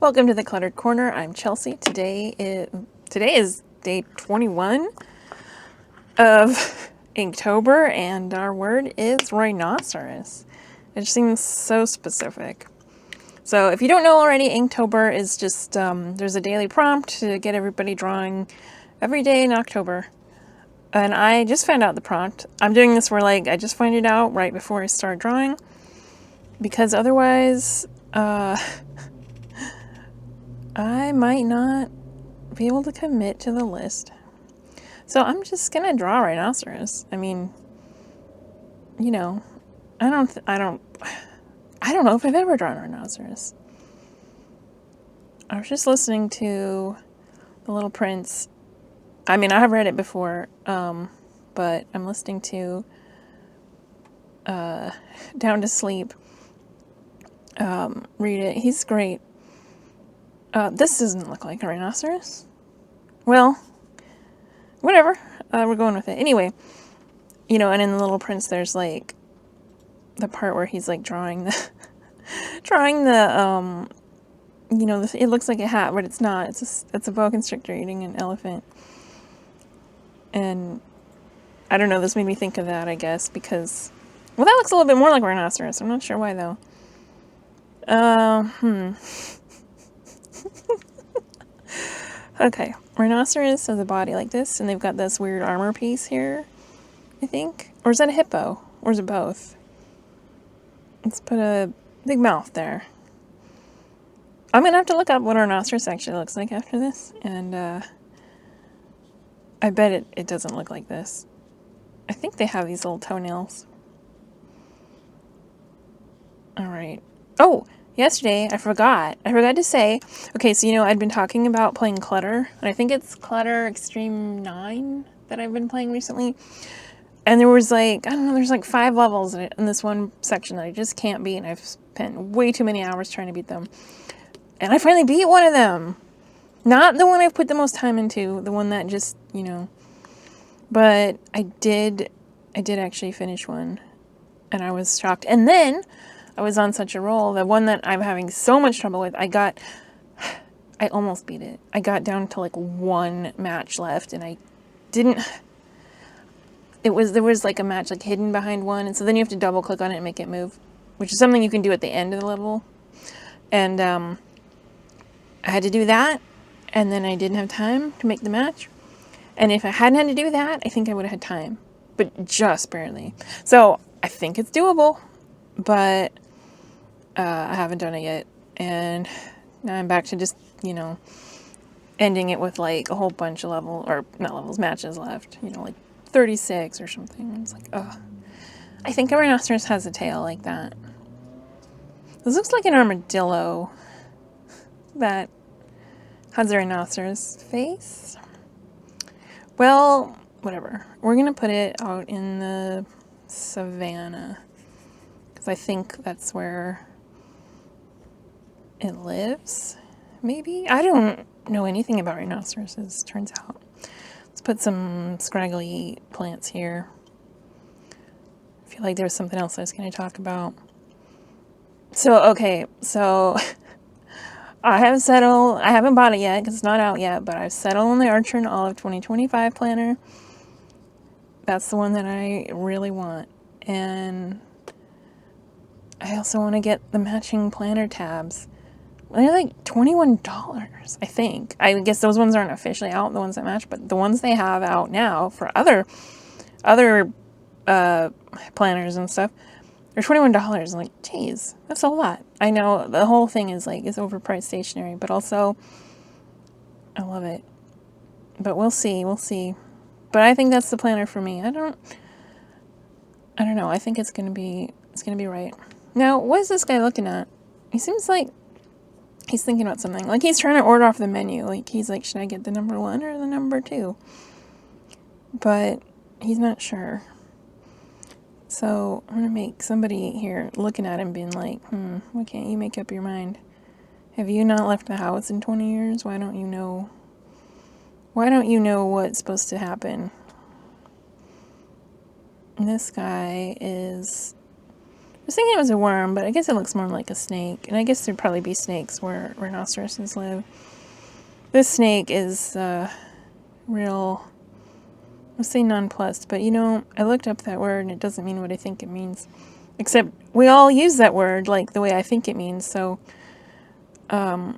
Welcome to the Cluttered Corner. I'm Chelsea. Today is day 21 of Inktober, and our word is rhinoceros. It just seems so specific. So if you don't know already, Inktober is just, there's a daily prompt to get everybody drawing every day in October. And I just found out the prompt. I'm doing this where, I just find it out right before I start drawing. Because otherwise, I might not be able to commit to the list. So I'm just gonna draw rhinoceros. I mean, you know, I don't know if I've ever drawn a rhinoceros. I was just listening to The Little Prince. I mean, I have read it before, but I'm listening to Down to Sleep. Read it. He's great. This doesn't look like a rhinoceros. Well, whatever. We're going with it. Anyway, and in The Little Prince, there's the part where he's drawing the it looks like a hat, but it's not. It's a boa constrictor eating an elephant. And I don't know, this made me think of that, I guess, because, well, that looks a little bit more like a rhinoceros. I'm not sure why, though. Okay, rhinoceros has a body like this, and they've got this weird armor piece here, I think. Or is that a hippo? Or is it both? Let's put a big mouth there. I'm gonna have to look up what a rhinoceros actually looks like after this, and I bet it doesn't look like this. I think they have these little toenails. Alright. Oh, yesterday I forgot to say, okay, so I'd been talking about playing Clutter, and I think it's Clutter Extreme 9 that I've been playing recently. And there was I don't know, there's 5 levels in this one section that I just can't beat, and I've spent way too many hours trying to beat them. And I finally beat one of them. Not the one I've put the most time into, the one that just, but I did actually finish one, and I was shocked. And then I was on such a roll, the one that I'm having so much trouble with, I almost beat it. I got down to one match left, and I didn't. There was a match hidden behind one, and so then you have to double click on it and make it move, which is something you can do at the end of the level. And I had to do that, and then I didn't have time to make the match. And if I hadn't had to do that, I think I would have had time, but just barely. So I think it's doable, but I haven't done it yet. And now I'm back to just, ending it with a whole bunch of matches left, 36 or something. It's ugh. I think a rhinoceros has a tail like that. This looks like an armadillo that has a rhinoceros face. Well, whatever. We're going to put it out in the savannah, because I think that's where it lives, maybe? I don't know anything about rhinoceroses, turns out. Let's put some scraggly plants here. I feel like there was something else I was going to talk about. So, okay, so I haven't bought it yet because it's not out yet, but I've settled on the Archer and Olive 2025 planner. That's the one that I really want. And I also want to get the matching planner tabs. They're $21, I think. I guess those ones aren't officially out, the ones that match, but the ones they have out now for other planners and stuff, they're $21. Geez, that's a lot. I know the whole thing is it's overpriced stationery, but also I love it. But we'll see. But I think that's the planner for me. I don't know. I think it's gonna be right. Now, what is this guy looking at? He seems like he's thinking about something. He's trying to order off the menu. He's should I get the number 1 or the number 2? But he's not sure. So I'm going to make somebody here looking at him being why can't you make up your mind? Have you not left the house in 20 years? Why don't you know what's supposed to happen? And this guy is was thinking it was a worm, but I guess it looks more like a snake. And I guess there'd probably be snakes where rhinoceroses live. This snake is real, let's say nonplussed, but you know, I looked up that word and it doesn't mean what I think it means. Except we all use that word like the way I think it means, so I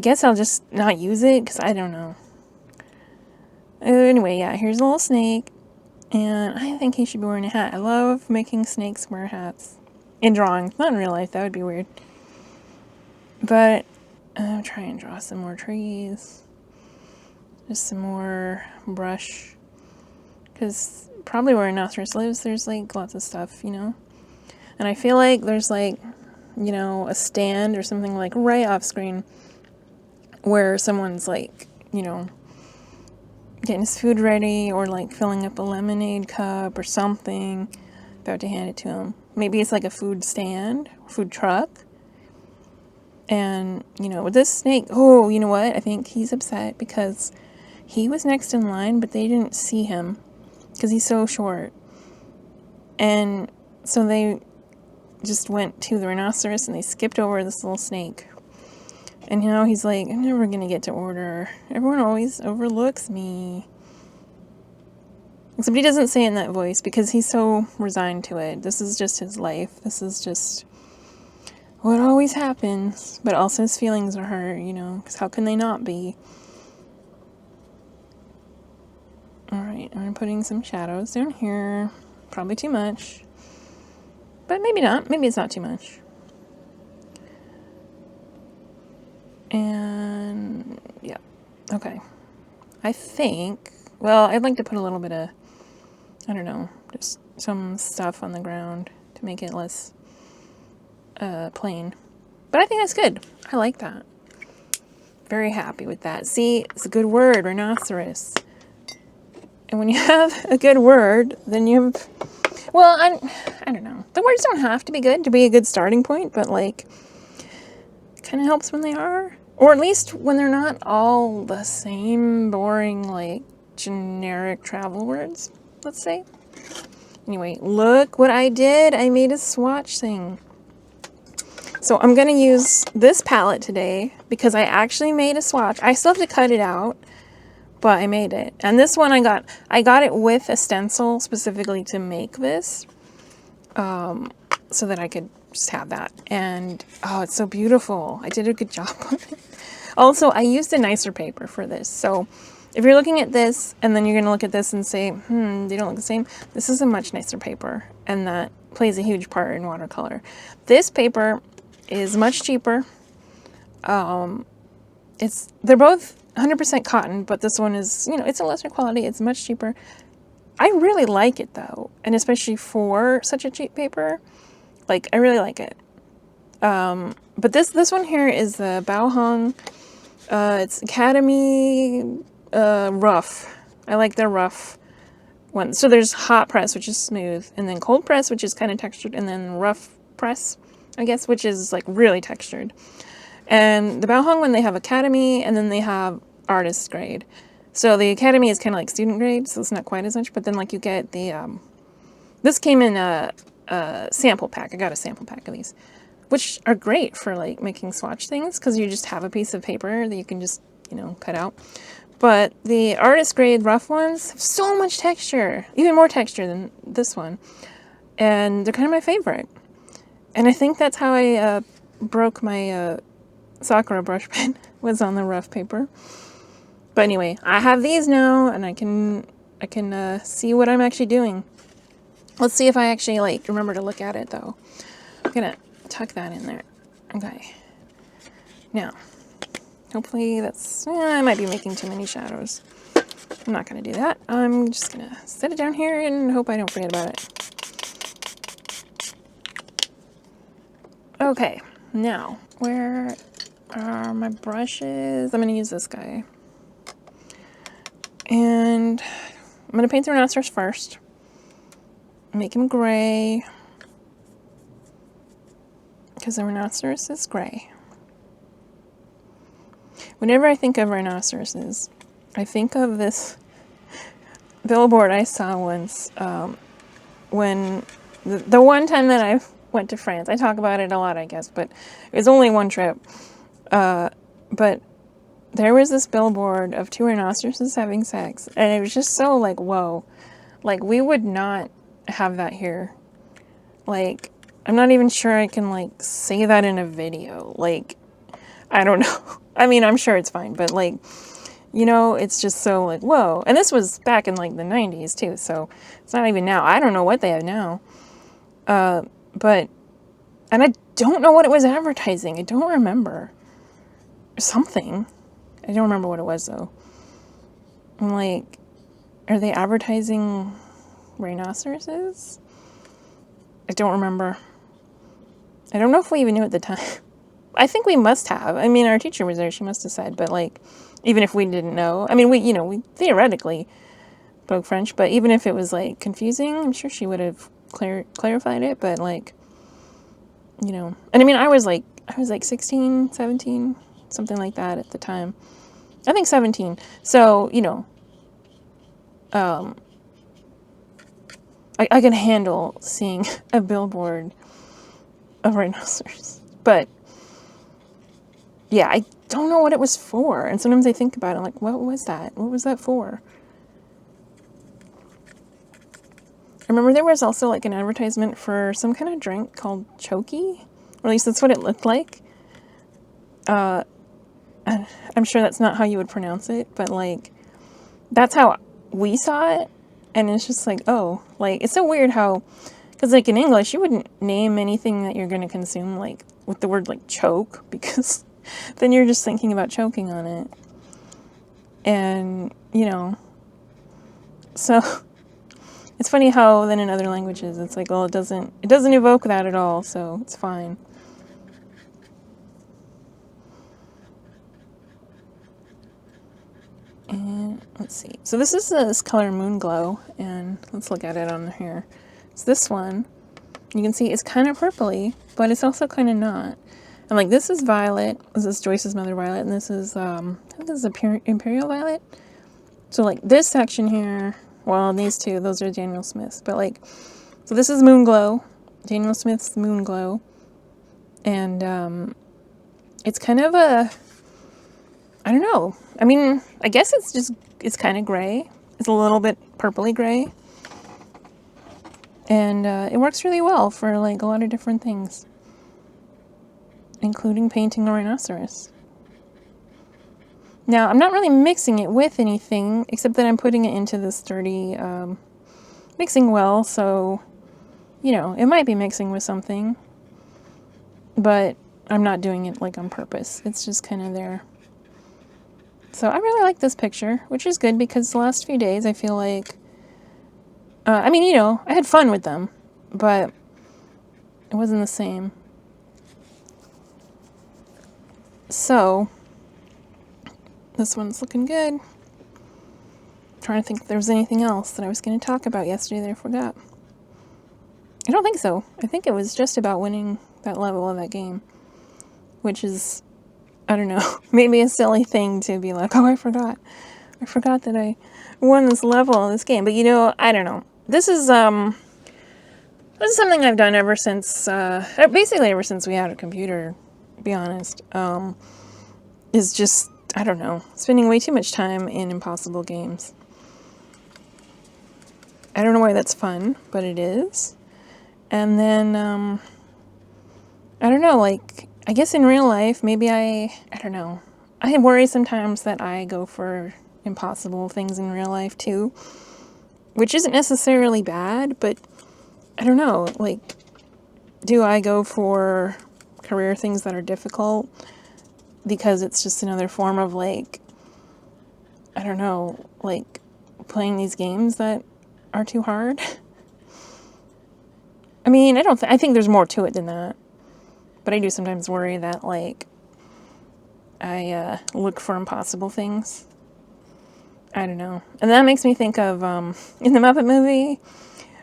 guess I'll just not use it because I don't know. Anyway, yeah, here's a little snake, and I think he should be wearing a hat. I love making snakes wear hats. In drawings, not in real life, that would be weird. But I'm trying to draw some more trees. Just some more brush. Because probably where a rhinoceros lives, there's like lots of stuff, you know? And I feel like there's like, you know, a stand or something like right off screen where someone's like, you know, getting his food ready or like filling up a lemonade cup or something, about to hand it to him. Maybe it's like a food stand, food truck. And, you know, with this snake, oh, you know what? I think he's upset because he was next in line, but they didn't see him because he's so short. And so they just went to the rhinoceros and they skipped over this little snake. And now he's like, I'm never going to get to order. Everyone always overlooks me. Except he doesn't say it in that voice because he's so resigned to it. This is just his life. This is just what always happens. But also his feelings are hurt, you know, because how can they not be? Alright, I'm putting some shadows down here. Probably too much. But maybe not. Maybe it's not too much. And yeah, okay. I think, well, I'd like to put a little bit of, I don't know, just some stuff on the ground to make it less plain. But I think that's good. I like that. Very happy with that. See, it's a good word, rhinoceros. And when you have a good word, then you have, well, I don't know. The words don't have to be good to be a good starting point, but like, it kind of helps when they are. Or at least when they're not all the same boring, like, generic travel words, let's say. Anyway, look what I did. I made a swatch thing. So I'm going to use this palette today because I actually made a swatch. I still have to cut it out, but I made it. And this one I got it with a stencil specifically to make this, so that I could just have that. And oh, it's so beautiful. I did a good job on it. Also, I used a nicer paper for this. So if you're looking at this and then you're going to look at this and say, they don't look the same, this is a much nicer paper. And that plays a huge part in watercolor. This paper is much cheaper. They're both 100% cotton, but this one is, you know, it's a lesser quality. It's much cheaper. I really like it though. And especially for such a cheap paper, like I really like it. But this one here is the Bao. It's Academy rough. I like their rough one. So there's hot press, which is smooth, and then cold press, which is kind of textured, and then rough press, I guess, which is like really textured. And the Bao one, they have Academy, and then they have artist grade. So the Academy is kind of like student grade, so it's not quite as much. But then like you get the this came in a sample pack. I got a sample pack of these, which are great for like making swatch things because you just have a piece of paper that you can just, you know, cut out. But the artist grade rough ones have so much texture, even more texture than this one. And they're kind of my favorite. And I think that's how I broke my Sakura brush pen, was on the rough paper. But anyway, I have these now and I can see what I'm actually doing. Let's see if I actually like remember to look at it though. I'm gonna tuck that in there. Okay. Now, hopefully that's, I might be making too many shadows. I'm not gonna do that. I'm just gonna set it down here and hope I don't forget about it. Okay, now, where are my brushes? I'm gonna use this guy. And I'm gonna paint the rhinoceros first. Make him gray. Because the rhinoceros is gray. Whenever I think of rhinoceroses, I think of this billboard I saw once when The one time that I went to France, I talk about it a lot, I guess, but it was only one trip. But there was this billboard of two rhinoceroses having sex, and it was just so like, whoa. Like, we would not have that here. Like, I'm not even sure I can, like, say that in a video. Like, I don't know. I mean, I'm sure it's fine, but, like, you know, it's just so, like, whoa. And this was back in, like, the 90s, too, so it's not even now. I don't know what they have now. But, and I don't know what it was advertising. I don't remember. Something. I don't remember what it was, though. I'm like, are they advertising rhinoceroses? I don't remember. I don't know if we even knew at the time. I think we must have. I mean, our teacher was there. She must have said. But, like, even if we didn't know. I mean, we theoretically spoke French. But even if it was, like, confusing, I'm sure she would have clarified it. But, like, you know. And, I mean, I was, like 16, 17, something like that at the time. I think 17. So, you know. I can handle seeing a billboard of rhinoceros. But, yeah, I don't know what it was for. And sometimes I think about it, like, what was that? What was that for? I remember there was also, like, an advertisement for some kind of drink called Choky. Or at least that's what it looked like. I'm sure that's not how you would pronounce it. But, like, that's how we saw it. And it's just like, oh. Like, it's so weird how... Because, like, in English, you wouldn't name anything that you're going to consume, like, with the word, like, choke. Because... then you're just thinking about choking on it. And, you know, so it's funny how then in other languages it's like, well, it doesn't evoke that at all, so it's fine. And let's see. So this is this color Moon Glow, and let's look at it on here. It's this one. You can see it's kind of purpley, but it's also kind of not. And, like, this is Violet. This is Joyce's mother, Violet. And this is, I think this is Imperial Violet. So, like, this section here, well, these two, those are Daniel Smith's. But, like, so this is Moon Glow. Daniel Smith's Moon Glow. And, it's kind of a, I don't know. I mean, I guess it's kind of gray. It's a little bit purpley gray. And, it works really well for, like, a lot of different things. Including painting a rhinoceros. Now, I'm not really mixing it with anything, except that I'm putting it into this sturdy mixing well, so, you know, it might be mixing with something, but I'm not doing it, like, on purpose. It's just kind of there. So I really like this picture, which is good because the last few days I feel like, I mean, you know, I had fun with them, but it wasn't the same. So, this one's looking good. I'm trying to think if there was anything else that I was going to talk about yesterday that I forgot. I don't think so. I think it was just about winning that level of that game. Which is, I don't know, maybe a silly thing to be like, oh, I forgot. I forgot that I won this level in this game. But, you know, I don't know. This is something I've done ever since, basically ever since we had a computer, to be honest. Is just, I don't know, spending way too much time in impossible games. I don't know why that's fun, but it is. And then, I don't know, like, I guess in real life, maybe I don't know. I worry sometimes that I go for impossible things in real life, too. Which isn't necessarily bad, but I don't know, like, do I go for career things that are difficult? Because it's just another form of, like, I don't know, like, playing these games that are too hard. I mean, I think there's more to it than that. But I do sometimes worry that, like, I look for impossible things. I don't know. And that makes me think of, in the Muppet movie,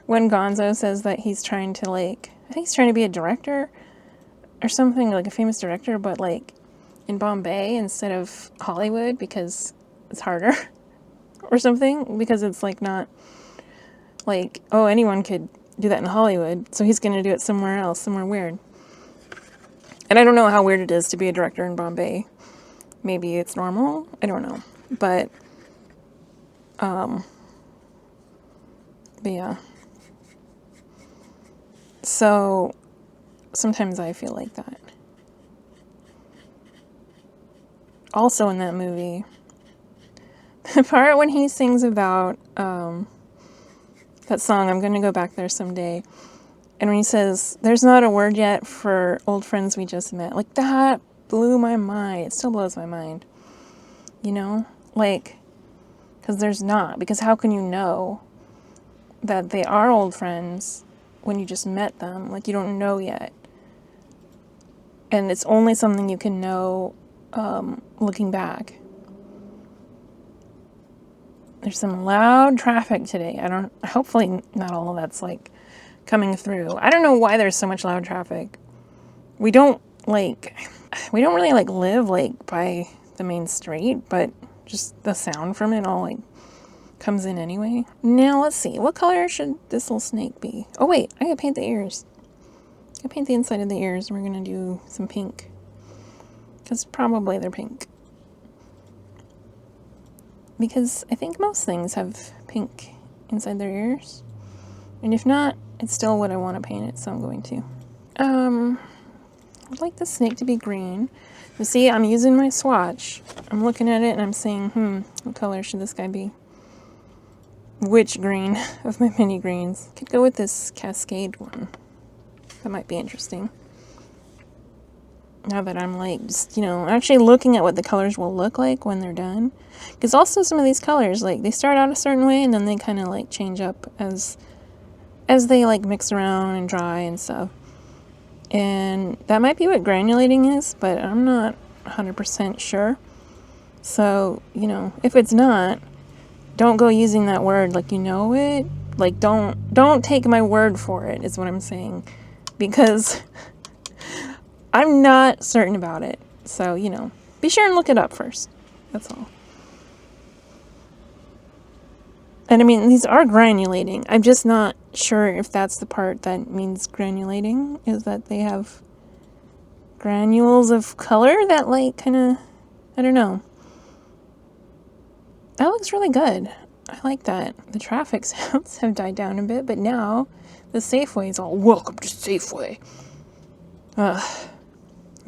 when Gonzo says that he's trying to, like, I think he's trying to be a director or something, like a famous director, but, like, in Bombay instead of Hollywood because it's harder or something, because it's, like, not, like, oh, anyone could do that in Hollywood, so he's going to do it somewhere else, somewhere weird. And I don't know how weird it is to be a director in Bombay. Maybe it's normal. I don't know. But yeah. So sometimes I feel like that. Also in that movie, the part when he sings about that song, I'm going to go back there someday. And when he says, there's not a word yet for old friends we just met. Like, that blew my mind. It still blows my mind. You know? Like, because there's not. Because how can you know that they are old friends when you just met them? Like, you don't know yet. And it's only something you can know looking back. There's some loud traffic today. Hopefully not all of that's like coming through. I don't know why there's so much loud traffic. We don't really like live like by the main street, but just the sound from it all like comes in anyway. Now let's see, what color should this little snake be? Oh wait, I gotta paint the ears. I paint the inside of the ears, and we're gonna do some pink. Because probably they're pink. Because I think most things have pink inside their ears. And if not, it's still what I want to paint it, so I'm going to. I'd like the snake to be green. You see, I'm using my swatch. I'm looking at it and I'm saying, what color should this guy be? Which green of my mini greens? Could go with this Cascade one. That might be interesting. Now that I'm like, just, actually looking at what the colors will look like when they're done. Because also some of these colors, like, they start out a certain way and then they kind of like change up as they like mix around and dry and stuff. And that might be what granulating is, but I'm not 100% sure. So, if it's not, don't go using that word like you know it. Like, don't take my word for it, is what I'm saying. Because I'm not certain about it. So, be sure and look it up first. That's all. And I mean, these are granulating. I'm just not sure if that's the part that means granulating, is that they have granules of color that like kind of, I don't know. That looks really good. I like that. The traffic sounds have died down a bit, but now the Safeway is all, welcome to Safeway.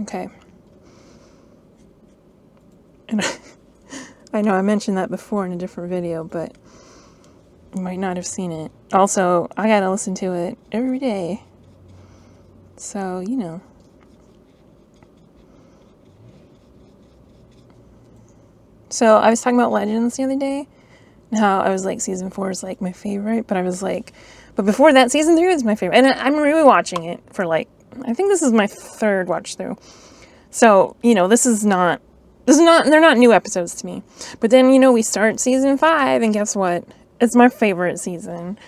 Okay. And I know I mentioned that before in a different video, but you might not have seen it. Also, I gotta listen to it every day. So, So, I was talking about Legends the other day, and how I was like, season 4 is like my favorite, but I was like, but before that, season 3 was my favorite. And I'm really watching it for like, I think this is my 3rd watch through. So, they're not new episodes to me. But then, we start season 5, and guess what? It's my favorite season.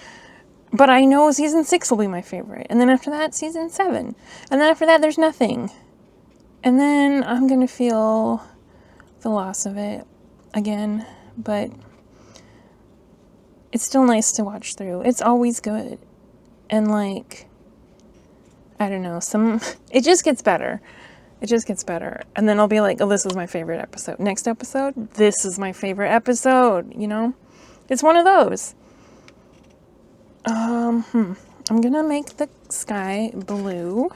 But I know season 6 will be my favorite. And then after that, season 7. And then after that, there's nothing. And then I'm going to feel the loss of it again. But it's still nice to watch through. It's always good. And like, I don't know, it just gets better. It just gets better. And then I'll be like, oh, this is my favorite episode. Next episode, this is my favorite episode, It's one of those. I'm gonna make the sky blue.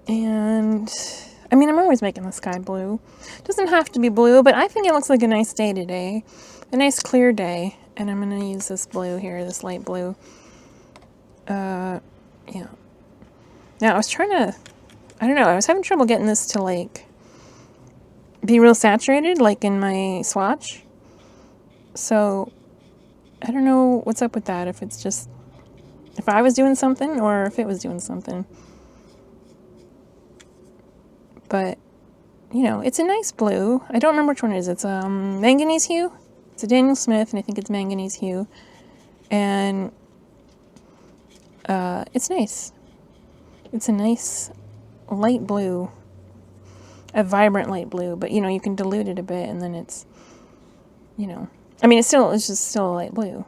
And, I mean, I'm always making the sky blue. It doesn't have to be blue, but I think it looks like a nice day today. A nice clear day. And I'm gonna use this blue here, this light blue. Yeah. Now, I was trying to, I don't know, I was having trouble getting this to, like, be real saturated, like in my swatch. So, I don't know what's up with that, if it's just, if I was doing something, or if it was doing something. But, it's a nice blue. I don't remember which one it is. It's, manganese hue. It's a Daniel Smith, and I think it's manganese hue. And, it's nice. It's a nice light blue. A vibrant light blue, but, you can dilute it a bit, and then it's, I mean, it's just still a light blue.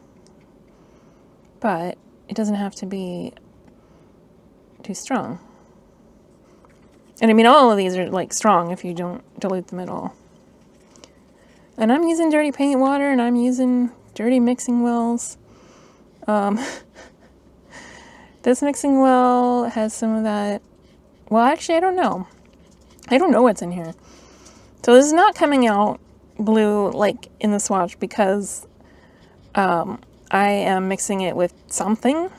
But it doesn't have to be too strong. And I mean, all of these are like strong if you don't dilute them at all. And I'm using dirty paint water, and I'm using dirty mixing wells. This mixing well has some of that. Well, actually, I don't know. I don't know what's in here. So this is not coming out blue like in the swatch because I am mixing it with something.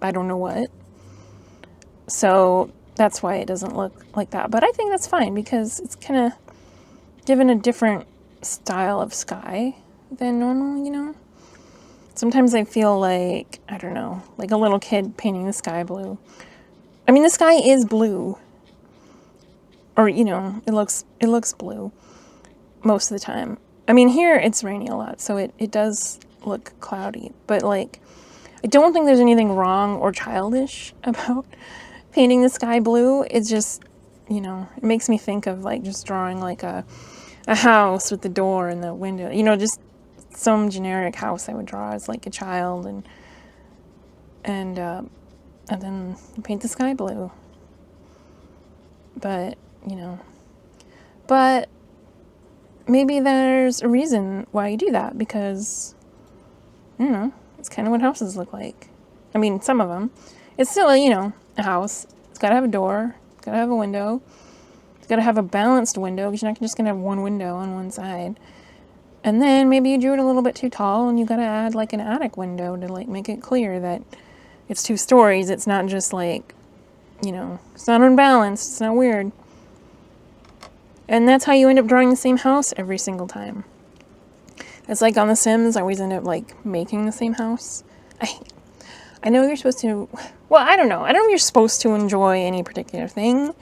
I don't know what. So that's why it doesn't look like that. But I think that's fine because it's kind of given a different style of sky than normal, you know? Sometimes I feel like, I don't know, like a little kid painting the sky blue. I mean, the sky is blue. Or, you know, it looks blue most of the time. I mean, here it's raining a lot, so it does look cloudy. But, like, I don't think there's anything wrong or childish about painting the sky blue. It's just, you know, it makes me think of, like, just drawing, like, a house with the door and the window. You know, just some generic house I would draw as, like, a child. And then paint the sky blue. But, you know. But maybe there's a reason why you do that, because, I don't know, it's kind of what houses look like. I mean, some of them. It's still, you know, a house. It's got to have a door. It's got to have a window. It's got to have a balanced window, because you're not just going to have one window on one side. And then maybe you drew it a little bit too tall, and you got to add, like, an attic window to, like, make it clear that it's 2 stories. It's not just, like, you know, it's not unbalanced. It's not weird. And that's how you end up drawing the same house every single time. It's like on The Sims, I always end up, like, making the same house. I know you're supposed to... Well, I don't know. I don't know if you're supposed to enjoy any particular thing,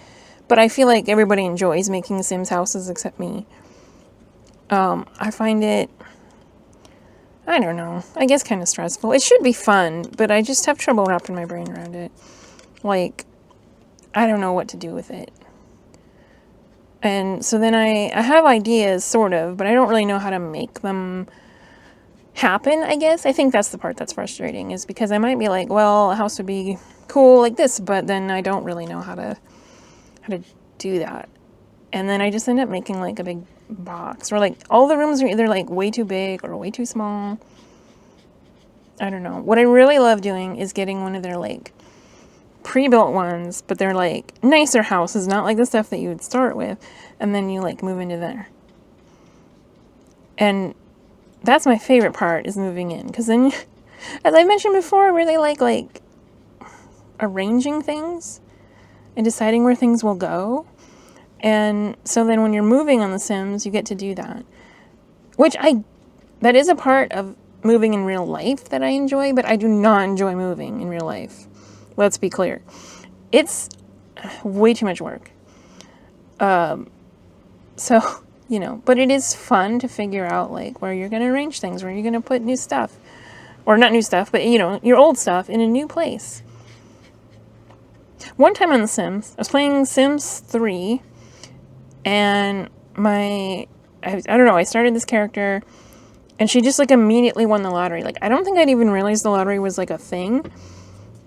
but I feel like everybody enjoys making the Sims houses except me. I find it... I don't know. I guess kind of stressful. It should be fun, but I just have trouble wrapping my brain around it. Like, I don't know what to do with it. And so then I have ideas, sort of, but I don't really know how to make them happen, I guess. I think that's the part that's frustrating, is because I might be like, well, a house would be cool like this, but then I don't really know how to do that. And then I just end up making, like, a big box. Or, like, all the rooms are either, like, way too big or way too small. I don't know. What I really love doing is getting one of their, like, pre-built ones, but they're, like, nicer houses, not like the stuff that you would start with, and then you, like, move into there. And that's my favorite part, is moving in, because then, as I mentioned before, I really like arranging things and deciding where things will go. And so then when you're moving on The Sims, you get to do that, that is a part of moving in real life that I enjoy, but I do not enjoy moving in real life. Let's be clear. It's way too much work. So, you know, but it is fun to figure out, like, where you're going to arrange things, where you're going to put new stuff. Or not new stuff, but, you know, your old stuff in a new place. One time on The Sims, I was playing Sims 3, and I don't know, I started this character, and she just, like, immediately won the lottery. Like, I don't think I'd even realized the lottery was, like, a thing.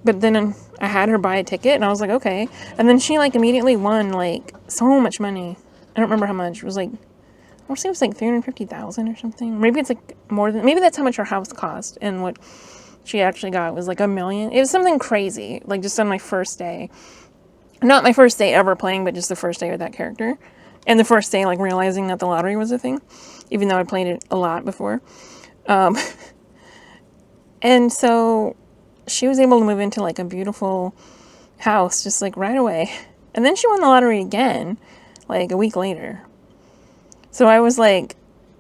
But then I had her buy a ticket, and I was like, okay. And then she, like, immediately won, like, so much money. I don't remember how much. It was, like, I want to say it was, like, $350,000 or something. Maybe it's, like, more than... Maybe that's how much her house cost. And what she actually got was, like, $1 million. It was something crazy. Like, just on my first day. Not my first day ever playing, but just the first day with that character. And the first day, like, realizing that the lottery was a thing. Even though I played it a lot before. And so... she was able to move into, like, a beautiful house just, like, right away. And then she won the lottery again, like, a week later. So I was like,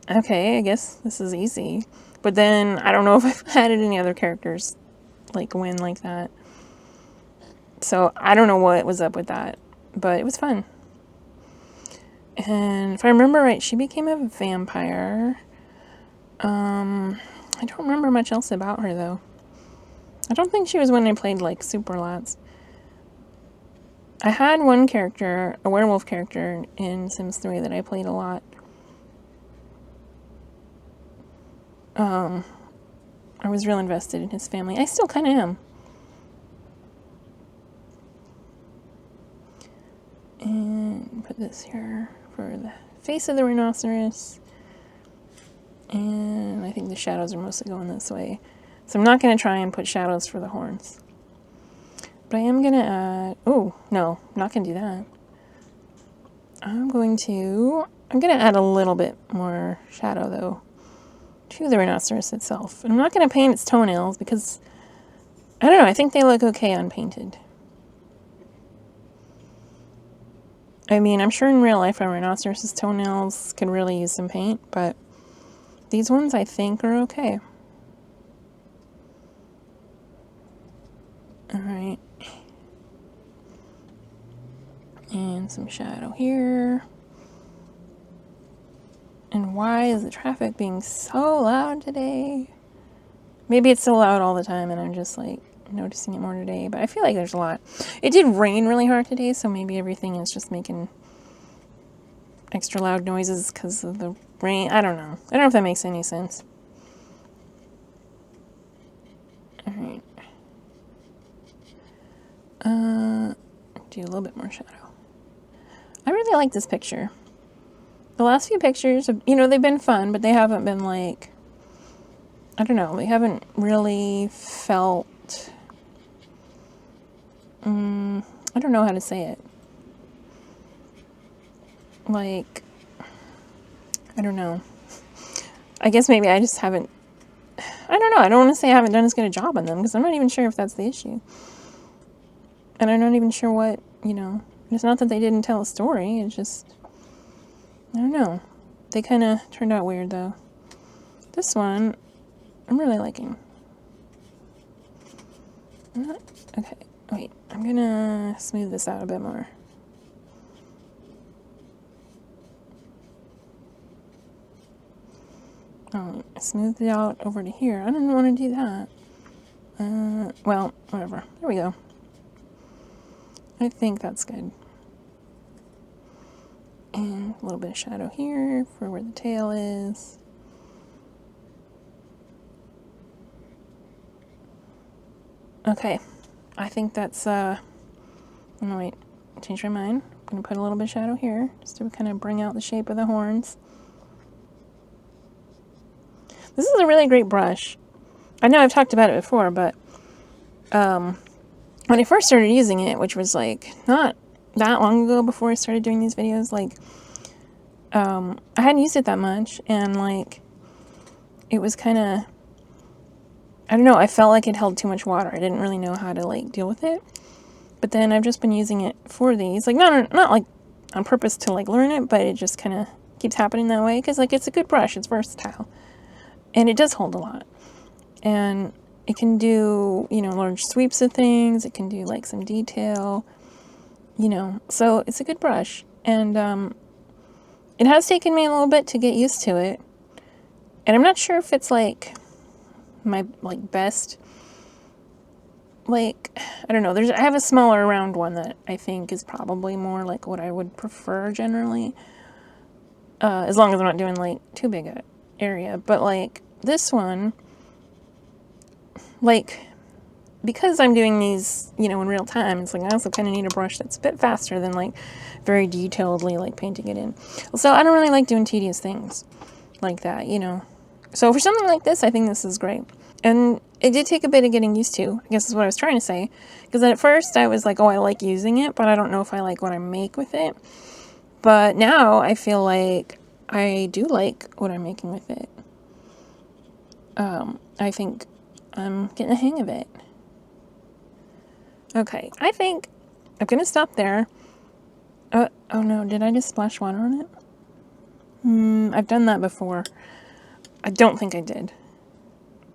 okay, I guess this is easy. But then I don't know if I've had any other characters, like, win like that. So I don't know what was up with that. But it was fun. And if I remember right, she became a vampire. I don't remember much else about her, though. I don't think she was when I played, like, super lots. I had one character, a werewolf character, in Sims 3 that I played a lot. I was real invested in his family. I still kind of am. And put this here for the face of the rhinoceros. And I think the shadows are mostly going this way. So I'm not going to try and put shadows for the horns. But I am going to add... Oh, no, I'm not going to do that. I'm going to add a little bit more shadow, though, to the rhinoceros itself. And I'm not going to paint its toenails because, I don't know, I think they look okay unpainted. I mean, I'm sure in real life a rhinoceros's toenails could really use some paint, but these ones I think are okay. Alright. And some shadow here. And why is the traffic being so loud today? Maybe it's so loud all the time and I'm just like noticing it more today, but I feel like there's a lot. It did rain really hard today, so maybe everything is just making extra loud noises because of the rain. I don't know. I don't know if that makes any sense. Alright. Do a little bit more shadow. I really like this picture. The last few pictures, have, you know, they've been fun, but they haven't been like, I don't know, they haven't really felt, I don't know how to say it. Like, I don't know. I guess maybe I just haven't, I don't know, I don't want to say I haven't done as good a job on them, because I'm not even sure if that's the issue. And I'm not even sure what, you know, it's not that they didn't tell a story, it's just, I don't know. They kind of turned out weird, though. This one, I'm really liking. Okay, wait. I'm gonna smooth this out a bit more. Oh, I smoothed it out over to here. I didn't want to do that. Well, whatever. There we go. I think that's good. And a little bit of shadow here for where the tail is. Okay, I think that's, oh wait, I changed my mind. I'm going to put a little bit of shadow here, just to kind of bring out the shape of the horns. This is a really great brush. I know I've talked about it before, but, when I first started using it, which was, like, not that long ago before I started doing these videos, like, I hadn't used it that much, and, like, it was kind of, I don't know, I felt like it held too much water. I didn't really know how to, like, deal with it. But then I've just been using it for these. Like, not like, on purpose to, like, learn it, but it just kind of keeps happening that way. Because, like, it's a good brush. It's versatile. And it does hold a lot. And it can do, you know, large sweeps of things. It can do, like, some detail. You know, so it's a good brush. And, it has taken me a little bit to get used to it. And I'm not sure if it's, like, my, like, best, like, I don't know, I have a smaller round one that I think is probably more like what I would prefer generally, as long as I'm not doing, like, too big a area, but, like, this one, like, because I'm doing these, you know, in real time, it's like I also kind of need a brush that's a bit faster than, like, very detailedly, like, painting it in. So I don't really like doing tedious things like that, you know. So for something like this, I think this is great. And it did take a bit of getting used to, I guess is what I was trying to say. Because at first I was like, oh, I like using it, but I don't know if I like what I make with it. But now I feel like I do like what I'm making with it. I think I'm getting the hang of it. Okay, I think I'm going to stop there. Oh no, did I just splash water on it? I've done that before. I don't think I did.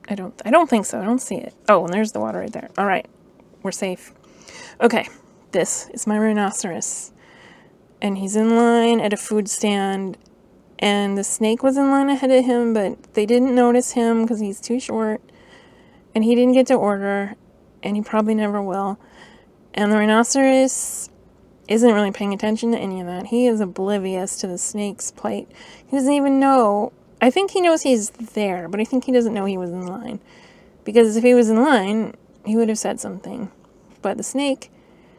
I don't think so. I don't see it. Oh, and there's the water right there. All right. We're safe. Okay. This is my rhinoceros. And he's in line at a food stand. And the snake was in line ahead of him, but they didn't notice him because he's too short. And he didn't get to order. And he probably never will. And the rhinoceros isn't really paying attention to any of that. He is oblivious to the snake's plight. He doesn't even know. I think he knows he's there, but I think he doesn't know he was in line. Because if he was in line, he would have said something. But the snake,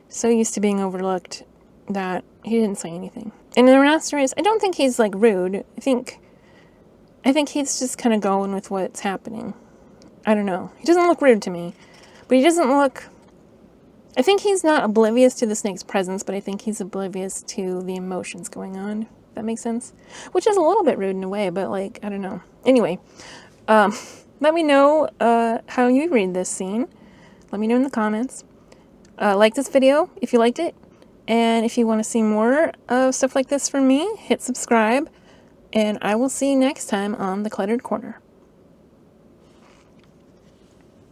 so used to being overlooked that He didn't say anything. And the rhinoceros, I don't think he's like rude. I think he's just kind of going with what's happening. I don't know. He doesn't look rude to me, but he doesn't look. I think he's not oblivious to the snake's presence, but I think he's oblivious to the emotions going on. If that makes sense, which is a little bit rude in a way, but like I don't know. Anyway, let me know how you read this scene. Let me know in the comments. Like this video if you liked it. And if you want to see more of stuff like this from me, hit subscribe. And I will see you next time on the Cluttered Corner.